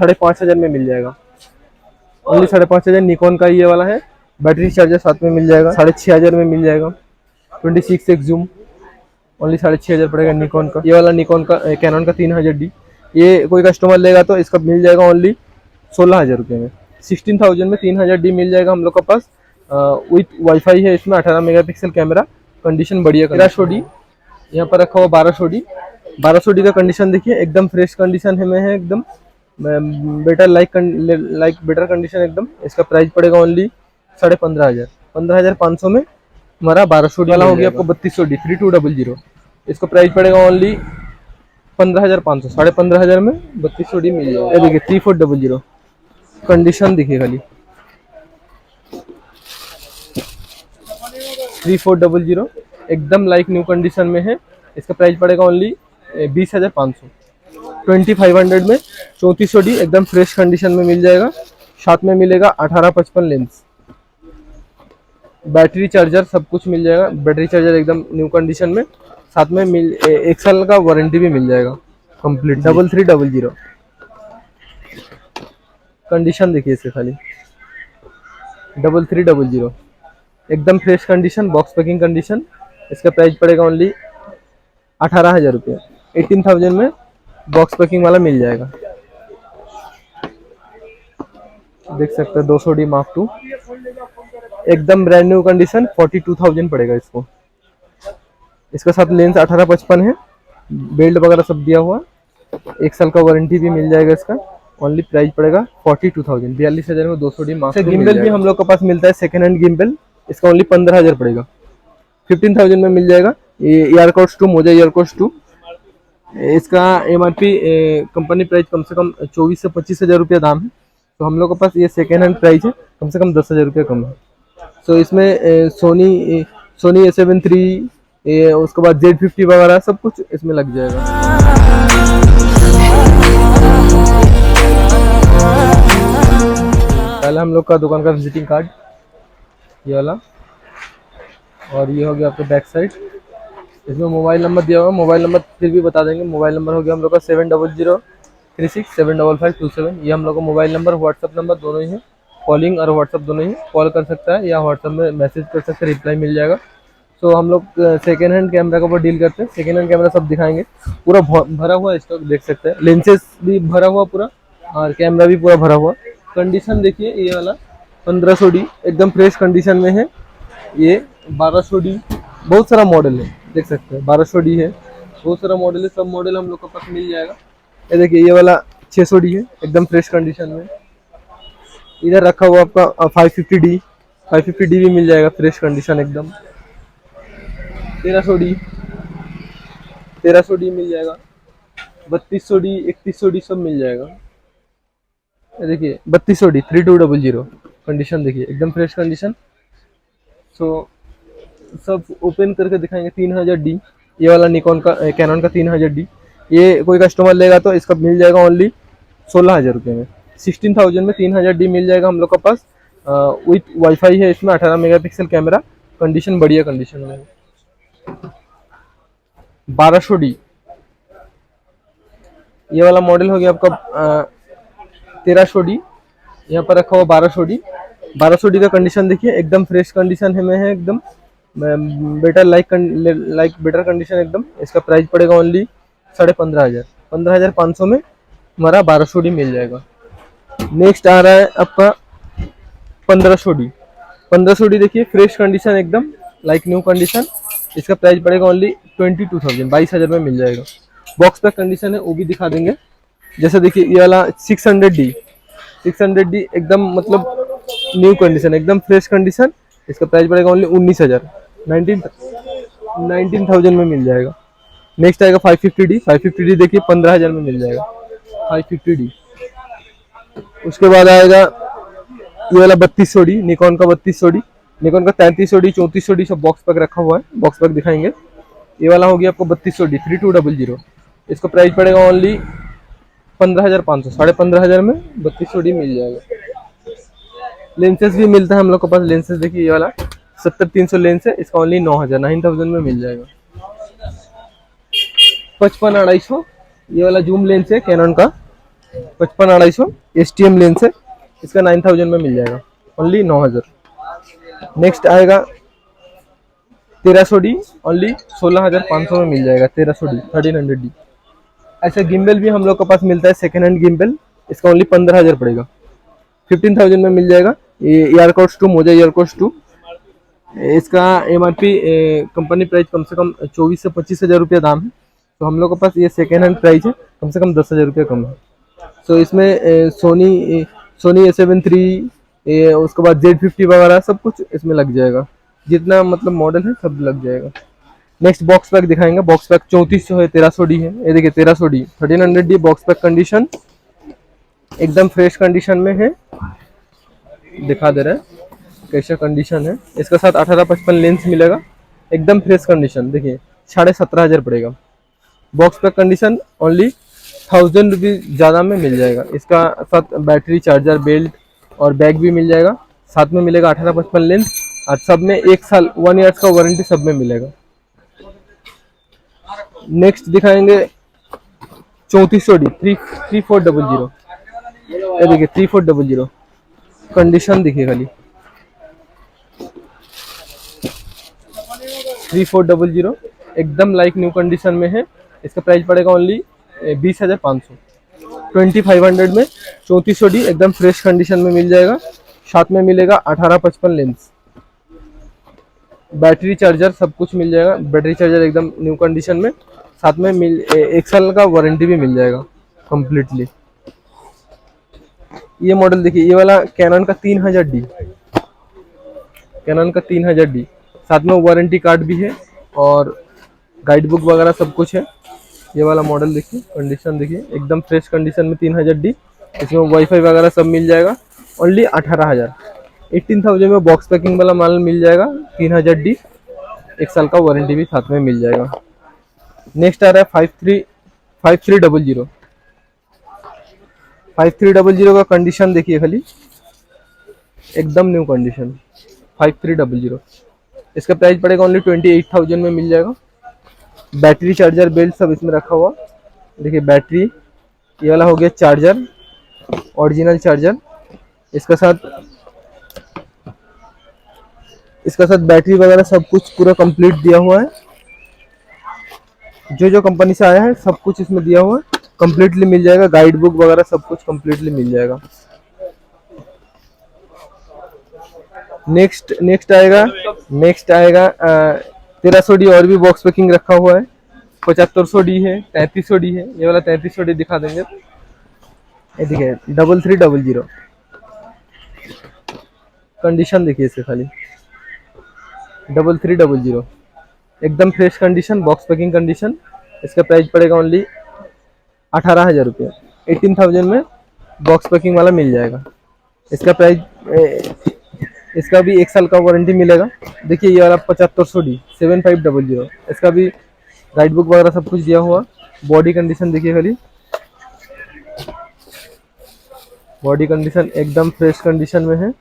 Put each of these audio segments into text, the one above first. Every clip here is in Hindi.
5,500 में मिल जाएगा। ओनली 5,500। निकॉन का ये वाला है, बैटरी चार्जर साथ में मिल जाएगा। 6,500 में मिल जाएगा। 26x जूम ओनली 6,500 पड़ेगा निकॉन का। ये वाला निकॉन का कैनन का 3000D, ये कोई कस्टमर लेगा तो इसका मिल जाएगा ओनली 16,000 रुपये में। 16,000 में 3000D मिल जाएगा हम लोग के पास। विथ वाईफाई है इसमें, 18 मेगापिक्सल कैमरा, कंडीशन बढ़िया। 1300D यहाँ पर रखा हुआ। 1200D, 1200D का कंडीशन देखिए, एकदम फ्रेश कंडीशन में है, एकदम बेटर लाइक बेटर कंडीशन एकदम। इसका प्राइस पड़ेगा ओनली 15,500। 15,500 में हमारा 1200D वाला हो गया आपको। 3200D 3200, इसका प्राइस पड़ेगा ओनली 15,500। 15,500 में 3200D मिल जाएगा। ये देखिए 3400, कंडीशन देखिए खाली। 3400 एकदम लाइक न्यू कंडीशन में है। इसका प्राइस पड़ेगा ओनली 20,500। 2500 में 3400D एकदम फ्रेश कंडीशन में मिल जाएगा। साथ में मिलेगा 1855 लेंस, बैटरी चार्जर सब कुछ मिल जाएगा। बैटरी चार्जर एकदम न्यू कंडीशन में, साथ में 1 साल का वारंटी भी मिल जाएगा कंप्लीट। 3300 कंडीशन देखिए इसके खाली। 3300 एकदम fresh condition, box packing condition. इसका प्राइस पड़ेगा ओनली 18,000 रुपये। 18,000 में बॉक्स पैकिंग वाला मिल जाएगा। देख सकते हैं 200D Mark II एकदम ब्रांड न्यू कंडीशन। 42,000 पड़ेगा इसको। इसका साथ लेंस 1855 है, बेल्ट वगैरह सब दिया हुआ। 1 साल का वारंटी भी मिल जाएगा इसका। ओनली प्राइस पड़ेगा 42,000। 42,000 में 200D Mark II। गिम्बल भी हम लोग के पास मिलता है, सेकेंड हैंड गिम्बल। इसका ओनली 15,000 पड़ेगा। 15,000 में मिल जाएगा। ये एयरकोर्स 2, मोजा एयरकोर्स 2। इसका MRP कंपनी प्राइस कम से कम 24 से 25,000 रुपया दाम है। तो हम लोग के पास ये सेकेंड हैंड प्राइस है, कम से कम 10,000 रुपया कम है। तो इसमें सोनी A7 III, उसके बाद Z50 वगैरह सब कुछ इसमें लग जाएगा। पहले हम लोग का दुकान का विजिटिंग कार्ड ये वाला, और ये हो गया आपका बैक साइड। इसमें मोबाइल नंबर दिया हुआ, मोबाइल नंबर फिर भी बता देंगे। मोबाइल नंबर हो गया हम लोग का 7003675527। ये हम लोग का मोबाइल नंबर, व्हाट्सअप नंबर दोनों ही है। कॉलिंग और व्हाट्सअप दोनों ही, कॉल कर सकता है या व्हाट्सअप में मैसेज कर सकते हैं, रिप्लाई मिल जाएगा। तो हम लोग सेकेंड हैंड कैमरा के ऊपर डील करते हैं। सेकेंड हैंड कैमरा सब दिखाएंगे, पूरा भरा हुआ स्टॉक देख सकते हैं। लेंसेज भी भरा हुआ पूरा, और कैमरा भी पूरा भरा हुआ। कंडीशन देखिए, ये वाला 1500D एकदम फ्रेश कंडीशन में है। ये 1200D, बहुत सारा मॉडल है देख सकते हैं। 1200D है, बहुत सारा मॉडल है, सब मॉडल हम लोग को पास मिल जाएगा। ये देखिए ये वाला 600D है, एकदम फ्रेश कंडीशन में। इधर रखा हुआ आपका 550D, 550D भी मिल जाएगा, फ्रेश कंडीशन एकदम। 1300D मिल जाएगा। 3200D, 3100D सब मिल जाएगा। देखिए 3200D 3200 कंडीशन देखिए, एकदम फ्रेश कंडीशन। सो सब ओपन करके दिखाएंगे। 3000D ये वाला निकॉन का कैनन का 3000D, ये कोई कस्टमर लेगा तो इसका मिल जाएगा ओनली 16,000 रुपये में। 16,000 में 3000D मिल जाएगा हम लोग के पास। विथ वाईफाई है इसमें, 18 मेगापिक्सल कैमरा, कंडीशन बढ़िया कंडीशन में। 1200D ये वाला मॉडल हो गया आपका। 1300D यहाँ पर रखा हुआ। 1200D, 1200D का कंडीशन देखिए, एकदम फ्रेश कंडीशन में है, एकदम बेटर लाइक बेटर कंडीशन एकदम। इसका प्राइस पड़ेगा ओनली 15,500। 15,500 में हमारा 1200D मिल जाएगा। नेक्स्ट आ रहा है आपका 1500D। 1500D देखिए, फ्रेश कंडीशन एकदम, लाइक न्यू कंडीशन। इसका प्राइस पड़ेगा ओनली 22,000। 22,000 में मिल जाएगा। बॉक्स पैक कंडीशन है, वो भी दिखा देंगे। जैसे देखिए ये वाला 600D, 600D एकदम मतलब न्यू कंडीशन, एकदम फ्रेश कंडीशन। इसका प्राइस पड़ेगा ओनली 19,000। 19,000 में मिल जाएगा। नेक्स्ट आएगा 550D। 550D देखिए 15,000 में मिल जाएगा 550D। उसके बाद आएगा ये वाला 3200D, निकॉन का 3200D, निकॉन का 3300D, 3400D सब बॉक्स पैक रखा हुआ है। बॉक्स पैक दिखाएंगे। ये वाला हो गया आपको 3200D 3200। इसका प्राइस पड़ेगा ओनली 15,500। 15,500 में 3200D मिल जाएगा। लेंसेज भी मिलता है हम लोग के पास। लेंसेज देखिए ये वाला 70-300 लेंस है, इसका ओनली 9,000 में मिल जाएगा। 55-250 ये वाला जूम लेंस है कैनन का, 55-250 STM लेंस है, इसका 9000 में मिल जाएगा, ओनली 9000। नेक्स्ट आएगा 1300D, ओनली 16500 में मिल जाएगा, 1300D 1300D। ऐसा गिम्बल भी हम लोग के पास मिलता है, सेकेंड हैंड गिम्बल, इसका ओनली 15000 पड़ेगा, 15000 में मिल जाएगा। ये एयरकोड्स 2 मोजा एयरकोड्स 2, इसका MRP कंपनी प्राइस कम से कम 24 से 25 हज़ार रुपया दाम है। तो हम लोग के पास ये सेकेंड हैंड प्राइस है, कम से कम 10,000 रुपया कम है। तो इसमें सोनी A7 III, उसके बाद Z50 वगैरह सब कुछ इसमें लग जाएगा, जितना मतलब मॉडल है सब लग जाएगा। नेक्स्ट बॉक्स पैक दिखाएंगे, बॉक्स पैक 3400 है, 1300D है, ये देखिए 1300D 1300D box pack condition एकदम फ्रेश कंडीशन में है, दिखा दे रहा है कैसा कंडीशन है। इसके साथ 18-55 लेंस मिलेगा, एकदम फ्रेश कंडीशन, देखिए 17,500 पड़ेगा। Box pack condition only 1000 rupees ज़्यादा में मिल जाएगा। इसका साथ बैटरी, चार्जर, बेल्ट और बैग भी मिल जाएगा, साथ में मिलेगा 18-55 लेंस, और सब में 1 साल 1 ईयर का वारंटी सब में मिलेगा। नेक्स्ट दिखाएंगे 3400D 3400, ये देखिए 3400 कंडीशन देखिए खाली, 3400 एकदम लाइक न्यू कंडीशन में है। इसका प्राइस पड़ेगा ओनली 20,500, 2500 में 3400D एकदम फ्रेश कंडीशन में मिल जाएगा। साथ में मिलेगा 18-55 लेंस, बैटरी, चार्जर सब कुछ मिल जाएगा। बैटरी चार्जर एकदम न्यू कंडीशन में, साथ में 1 साल का वारंटी भी मिल जाएगा कंप्लीटली। ये मॉडल देखिए, ये वाला कैनन का 3000D, कैनन का 3000D, साथ में वारंटी कार्ड भी है और गाइड बुक वगैरह सब कुछ है। ये वाला मॉडल देखिए, कंडीशन देखिए एकदम फ्रेश कंडीशन में 3000D, इसमें वाईफाई वगैरह सब मिल जाएगा, ओनली 18,000, 18,000 में बॉक्स पैकिंग वाला माल मिल जाएगा, 3000D, 1 साल का वारंटी भी साथ में मिल जाएगा। नेक्स्ट आ रहा है 5300, 5300 का कंडीशन देखिए खाली, एकदम न्यू कंडीशन 5300। इसका प्राइस पड़ेगा ओनली 28,000 में मिल जाएगा। बैटरी, चार्जर, बेल्ट सब इसमें रखा हुआ, देखिए बैटरी, ये वाला हो गया चार्जर, ओरिजिनल चार्जर, इसका साथ बैटरी वगैरह सब कुछ पूरा कंप्लीट दिया हुआ है। जो कंपनी से आया है सब कुछ इसमें दिया हुआ है, कंप्लीटली मिल जाएगा। गाइड बुक वगैरह सब कुछ कंप्लीटली मिल जाएगा। नेक्स्ट आएगा 1300D, और भी बॉक्स पैकिंग रखा हुआ है, 7500D है, 3300D है। ये वाला 3300D दिखा देंगे, ये देखिए 3300 कंडीशन देखिए, इसे खाली 3300 एकदम fresh condition, box packing condition. इसका प्राइस पड़ेगा ओनली 18,000 रुपये, 18,000 में बॉक्स पैकिंग वाला मिल जाएगा। इसका प्राइस, इसका भी 1 साल का वारंटी मिलेगा। देखिए ये वाला 7500D 7500, इसका भी गाइड बुक वगैरह सब कुछ दिया हुआ। बॉडी कंडीशन देखिए खाली, बॉडी कंडीशन एकदम फ्रेश कंडीशन में है,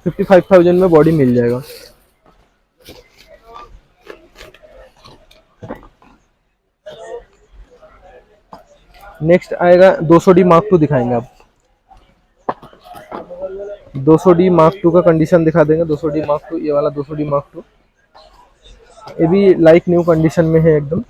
55,000 में बॉडी मिल जाएगा। नेक्स्ट आएगा 200D Mark II दिखाएंगे आप, 200D Mark II का कंडीशन दिखा देंगे। 200D Mark II, ये वाला 200D Mark II, ये भी लाइक न्यू कंडीशन में है एकदम,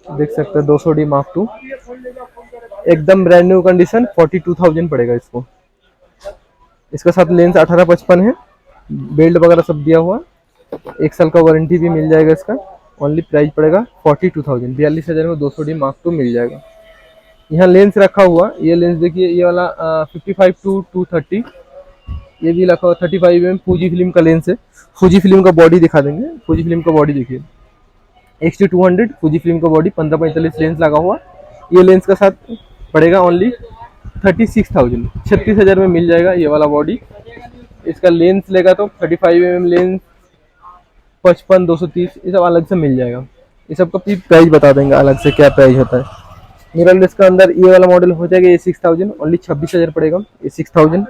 देख सकते हैं 200D Mark II एकदम ब्रांड न्यू कंडीशन, 42,000 पड़ेगा इसको। इसका साथ लेंस 18-55 है, बेल्ट वगैरह सब दिया हुआ, 1 साल का वारंटी भी मिल जाएगा इसका। ओनली प्राइस पड़ेगा 42,000, 42,000 में 200D Mark II मिल जाएगा। यहाँ लेंस रखा हुआ, ये लेंस देखिए, ये वाला 55-230, ये भी रखा हुआ 35mm फूजी फिल्म का लेंस है। फूजी फिल्म का बॉडी दिखा देंगे, फूजी फिल्म का बॉडी देखिए, X-T200 फूजी फिल्म का बॉडी, 15-45 लेंस लगा हुआ। ये लेंस का साथ पड़ेगा ओनली 36,000, 36,000 में मिल जाएगा ये वाला बॉडी। इसका लेंस लेगा तो 35mm लेंस, 55, 230, ये सब अलग से मिल जाएगा। ये सब का प्राइस बता देंगे अलग से क्या प्राइस होता है। मिररलेस का अंदर ये वाला मॉडल हो जाएगा, ये 6000, ओनली 26,000 पड़ेगा, ये 6000।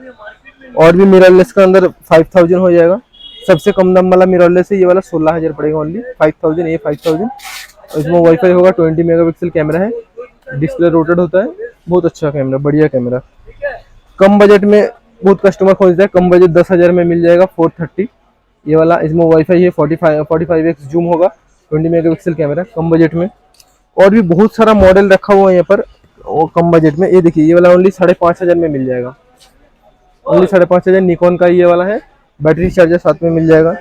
और भी मिररलेस का अंदर 5000 हो जाएगा। सबसे कम दाम वाला मिररलेस है ये वाला 16,000 पड़ेगा, ओनली 5000, ये 5000। इसमें वाईफाई होगा, 20 मेगापिक्सल कैमरा है, डिस्प्ले रोटेट होता है, बहुत अच्छा कैमरा, बढ़िया कैमरा। कम बजट में बहुत कस्टमर खोजता है, कम बजट 10,000 में मिल जाएगा 430 ये वाला। इसमें वाईफाई है, 45x जूम होगा, 20 मेगापिक्सल कैमरा कम बजट में। और भी बहुत सारा मॉडल रखा हुआ है यहाँ पर वो कम बजट में। ये देखिए, ये वाला ओनली 5,500 में मिल जाएगा, ओनली 5,500। निकॉन का ये वाला है, बैटरी चार्जर साथ में मिल जाएगा।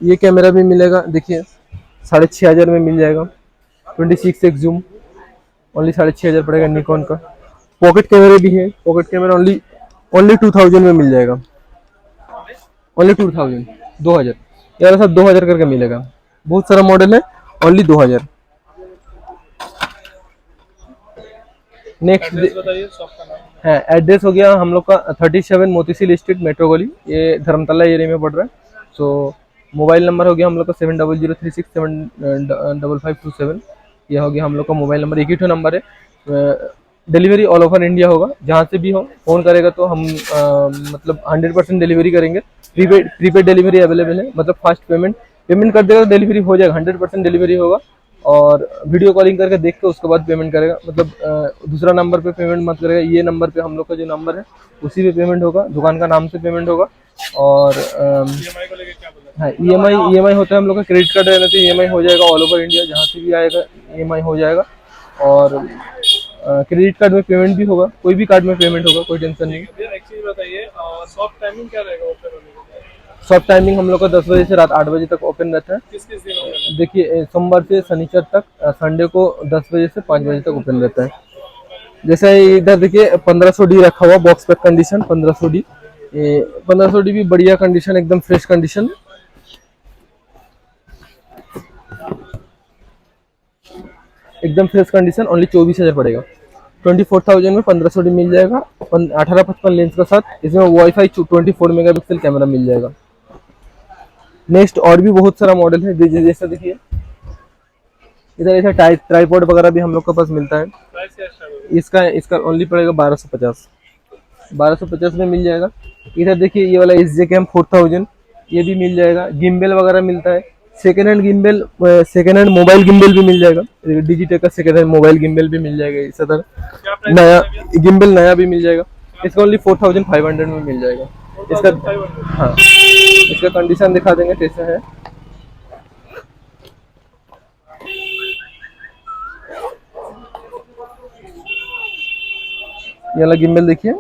ये कैमरा भी मिलेगा, देखिए 6,500 में मिल जाएगा, 26x जूम, ओनली 6,500 पड़ेगा निकॉन का। पॉकेट कैमरे भी है, पॉकेट कैमरा ओनली 2000 में मिल जाएगा, ओनली 2000 यार सब 2000 करके मिलेगा। बहुत सारा मॉडल है, ओनली 2000। नेक्स्ट बताइए शॉप का नाम। है, एड्रेस हो गया हम लोग का 37 मोतीसील स्ट्रीट, मेट्रो गली, ये धर्मतला एरिया में पड़ रहा है। सो मोबाइल नंबर हो गया हम लोग का 7003675527। ये हो गया हम लोग का मोबाइल नंबर, एक ही ठो नंबर है। डिलीवरी ऑल ओवर इंडिया होगा, जहाँ से भी हो फ़ोन करेगा तो हम मतलब 100% डिलीवरी करेंगे। प्रीपेड डिलीवरी अवेलेबल है, मतलब फास्ट पेमेंट कर देगा तो डिलीवरी हो जाएगा, 100% डिलीवरी होगा। और वीडियो कॉलिंग करके देख के उसके बाद पेमेंट करेगा, मतलब दूसरा नंबर पे पेमेंट मत करेगा। ये नंबर पे हम लोग का जो नंबर है उसी पे पेमेंट होगा, दुकान का नाम से पेमेंट होगा। और ईएमआई को लेके क्या बोला? हाँ, ईएमआई होता है हम लोग का, क्रेडिट कार्ड रहने से ईएमआई हो जाएगा, ऑल ओवर इंडिया जहाँ से भी आएगा ईएमआई हो जाएगा। और क्रेडिट कार्ड में पेमेंट भी होगा, कोई भी कार्ड में पेमेंट होगा, कोई टेंशन नहीं। भैया एक चीज बताइए, शॉप टाइमिंग क्या रहेगा ओपन होने का? शॉप टाइमिंग हम लोग का 10 बजे से रात 8 बजे तक ओपन रहता है। किस किस दिन होगा? देखिए, सोमवार से शनिचर तक, संडे को 10 बजे से 5 बजे तक ओपन रहता है। जैसे इधर देखिए 1500D रखा हुआ, box pack condition 1500D। 1500D भी बढ़िया कंडीशन, एकदम फ्रेश कंडीशन, एकदम फ्रेश कंडीशन, ओनली 24,000 पड़ेगा। 24,000 में 1500D मिल जाएगा, 1855 लेंस के साथ। इसमें वाईफाई 24 मेगापिक्सल कैमरा मिल जाएगा। नेक्स्ट और भी बहुत सारा मॉडल है, जैसा देखिए इधर ऐसा ट्राइपॉड वगैरह भी हम लोग के पास मिलता है। प्राइस क्या स्टार्ट होगा? इसका ओनली पड़ेगा 1250 में मिल जाएगा। इधर देखिए ये वाला एस जे कैम 4000, ये भी मिल जाएगा। गिम्बल वगैरह मिलता है, second hand gimbal, second hand mobile gimbal भी मिल जाएगा। डिजिटेक का सेकेंड हैंड मोबाइल गिम्बल भी मिल जाएगा। इस तरह क्या प्राइस नया है भैया? गिम्बल नया भी मिल जाएगा। इसका ओनली 4500 में मिल जाएगा। इसका 4500। हाँ, इसका कंडीशन दिखा देंगे कैसा है। ये वाला गिम्बल देखिए,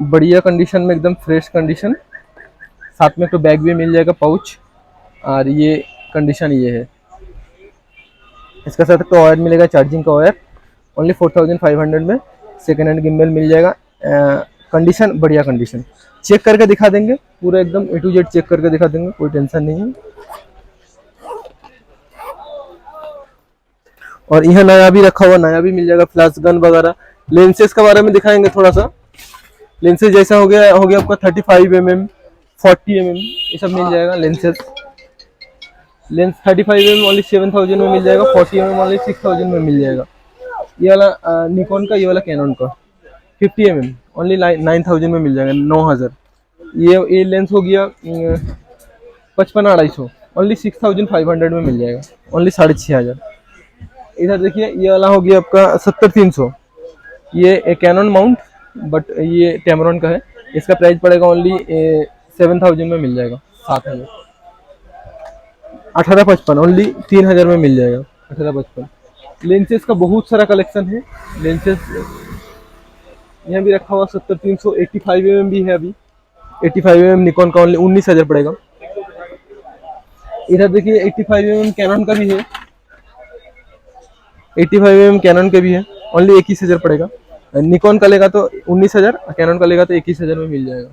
बढ़िया कंडीशन में, एकदम फ्रेश कंडीशन। साथ में तो बैग भी मिल जाएगा, पाउच। और ये कंडीशन ये है। इसका साथ तो वायर मिलेगा, चार्जिंग का वायर, ओनली 4500 में सेकेंड हैंड गिम्बल मिल जाएगा। कंडीशन बढ़िया कंडीशन, चेक करके दिखा देंगे पूरा, एकदम A to Z चेक करके दिखा देंगे, कोई टेंशन नहीं है। और यह नया भी रखा हुआ, नया भी मिल जाएगा, फ्लैश गन वगैरह। लेंसेज के बारे में दिखाएंगे थोड़ा सा। लेंसेज जैसा हो गया आपका 35mm, 40mm, ये सब मिल जाएगा लेंसेज। लेंस 35mm ओनली 7000 में मिल जाएगा, 40mm ओनली 6000 में मिल जाएगा। ये वाला निकॉन का, ये वाला कैनन का 50mm ओनली 9000 में मिल जाएगा, 9000। ये लेंस हो गया 55-250, ओनली 6500 में मिल जाएगा, ओनली 6500। इधर देखिए ये वाला हो गया आपका 70-300, ये एक कैनन माउंट, बट ये टेमरॉन का है। इसका प्राइस पड़ेगा ओनली 7000 में मिल जाएगा, 7000। 1855 ओनली 3000 में मिल जाएगा, 1855। लेंसेज का बहुत सारा कलेक्शन है। लेंसेज यहाँ भी रखा हुआ 70-300, 85mm भी है अभी। 85mm निकॉन का ओनली 19000 पड़ेगा। इधर देखिए 85mm कैनन का भी है, 85mm कैनन का भी है, ओनली 21,000 पड़ेगा। निकॉन का लेगा तो 19,000, कैनन का लेगा तो 21,000 में मिल जाएगा।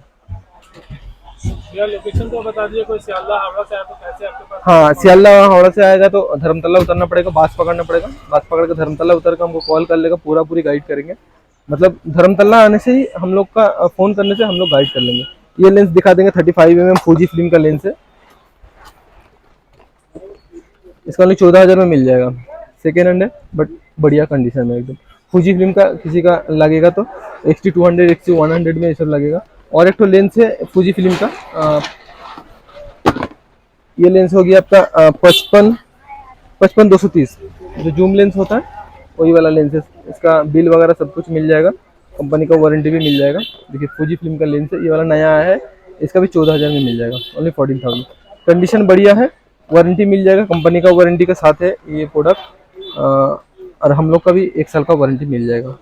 भैया लोकेशन तो बता दिए, कोई सियालदह हावड़ा से आया तो कैसे आपके पास? हाँ, सियालदह हावड़ा से आएगा तो धर्मतला उतरना पड़ेगा, बास पकड़ना पड़ेगा। बास पकड़ के धर्मतला उतर के हमको कॉल कर लेगा, पूरी गाइड करेंगे। मतलब धर्मतला आने से ही हम लोग का फोन करने से हम लोग गाइड कर लेंगे। ये लेंस दिखा देंगे, 35mm फूजी फिल्म का लेंस है। इसका ओनली 14,000 में मिल जाएगा, सेकेंड हैंड है बट बढ़िया कंडीशन में एकदम। फूजी फिल्म का किसी का लगेगा तो X-T200, X-T100 में ये सब लगेगा। और एक तो लेंस है फूजी फिल्म का, ये लेंस हो गया आपका 55-230, जो जूम लेंस होता है वही वाला लेंस है। इसका बिल वगैरह सब कुछ मिल जाएगा, कंपनी का वारंटी भी मिल जाएगा। देखिए फूजी फिल्म का लेंस है, ये वाला नया आया है, इसका भी 14,000 में मिल जाएगा, ओनली 14,000। कंडीशन बढ़िया है, वारंटी मिल जाएगा, कंपनी का वारंटी के साथ है ये प्रोडक्ट, और हम लोग का भी 1 साल का वारंटी मिल जाएगा।